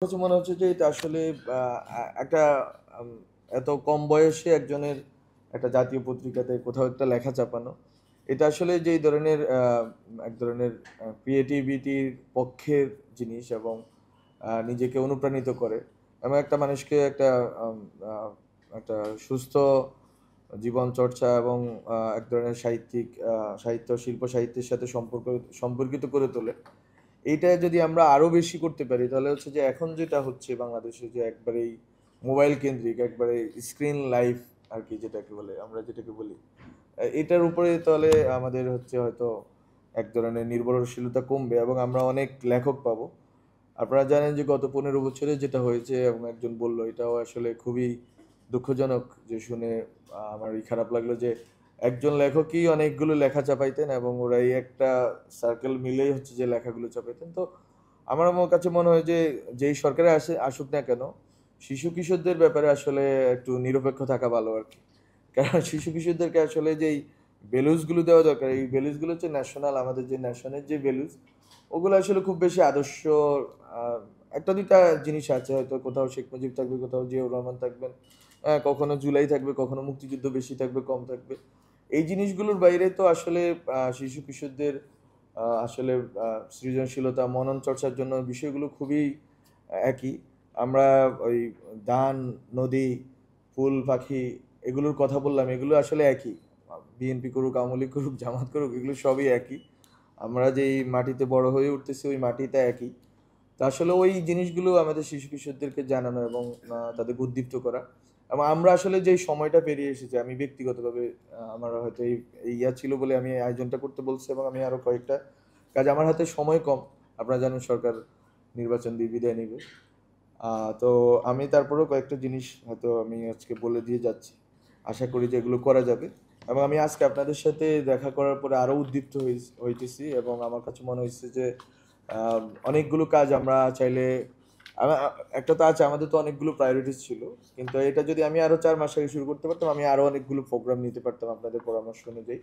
কাছে মনে হচ্ছে যে এটা আসলে একটা আম, এত কম বয়সে একজনের একটা জাতীয় পত্রিকাতে কোথাও একটা লেখা চাপানো, এটা আসলে যেই ধরনের এক ধরনের ক্রিয়েটিভিটির পক্ষের জিনিস এবং নিজেকে অনুপ্রাণিত করে এবং একটা মানুষকে আম, আহ, একটা সুস্থ জীবন চর্চা এবং এক ধরনের সাহিত্য শিল্প সাহিত্যের সাথে সম্পর্কিত করে তোলে। এইটা যদি আমরা আরো বেশি করতে পারি তাহলে হচ্ছে যে এখন যেটা হচ্ছে বাংলাদেশে যে একবারেই মোবাইল কেন্দ্রিক, একবারে স্ক্রিন লাইফ আর কি, যেটাকে বলে আমরা যেটাকে বলি, এটার উপরে তাহলে আমাদের হচ্ছে হয়তো এক ধরনের নির্ভরশীলতা কমবে এবং আমরা অনেক লেখক পাবো। আপনারা জানেন যে গত 15 বছরে যেটা হয়েছে এবং একজন বলল, এটাও আসলে খুবই দুঃখজনক যে শুনে আমারই খারাপ লাগলো যে একজন লেখকই অনেকগুলো লেখা চাপাইতেন এবং ওরাই একটা সার্কেল মিলেই হচ্ছে যে লেখাগুলো চাপাইতেন। তো আমার কাছে মনে হয় যে যেই সরকারে আসুক না কেন, শিশু কিশোরদের ব্যাপারে আসলে একটু নিরপেক্ষ থাকা ভালো আর কি। কারণ শিশু কিশোরদেরকে আসলে যেই ভ্যালুসগুলো দেওয়া দরকার, এই ভ্যালুসগুলো হচ্ছে ন্যাশনাল, আমাদের যে ন্যাশনের যে ভ্যালুস, ওগুলো আসলে খুব বেশি আদর্শ। আহ, একটা দুইটা জিনিস আছে, হয়তো কোথাও শেখ মুজিব থাকবে, কোথাও জিয়াউর রহমান থাকবেন, কখনো জুলাই থাকবে, কখনো মুক্তিযুদ্ধ বেশি থাকবে, কম থাকবে। এই জিনিসগুলোর বাইরে তো আসলে শিশু কিশোরদের আসলে সৃজনশীলতা মনন চর্চার জন্য বিষয়গুলো খুবই একই। আমরা ওই ধান, নদী, ফুল, পাখি, এগুলোর কথা বললাম, এগুলো আসলে একই। বিএনপি করুক, আওয়ামী লীগ করুক, জামাত করুক, এগুলো সবই একই। আমরা যেই মাটিতে বড় হয়ে উঠতেছি ওই মাটিটা একই। তো আসলে ওই জিনিসগুলো আমাদের শিশু কিশোরদেরকে জানানো এবং তাদেরকে উদ্দীপ্ত করা। এবং আমরা আসলে যেই সময়টা পেরিয়ে এসেছি, আমি ব্যক্তিগতভাবে আমার হয়তো এই ইয়া ছিল বলে আমি এই আয়োজনটা করতে বলছি এবং আমি আরো কয়েকটা কাজ, আমার হাতে সময় কম। আপনারা জানেন সরকার নির্বাচন দিয়ে বিদায় নিবে। তো আমি তারপরেও কয়েকটা জিনিস হয়তো আমি আজকে বলে দিয়ে যাচ্ছি, আশা করি যে এগুলো করা যাবে। এবং আমি আজকে আপনাদের সাথে দেখা করার পরে আরো উদ্দীপ্ত হইতেছি এবং আমার কাছে মনে হয়েছে যে অনেকগুলো কাজ আমরা চাইলে একটা তো আছে, আমাদের তো অনেকগুলো প্রায়োরিটিস ছিল, কিন্তু এটা যদি আমি আরো 4 মাস আগে শুরু করতে পারতাম, আমি আরো অনেকগুলো প্রোগ্রাম নিতে পারতাম আপনাদের পরামর্শ অনুযায়ী।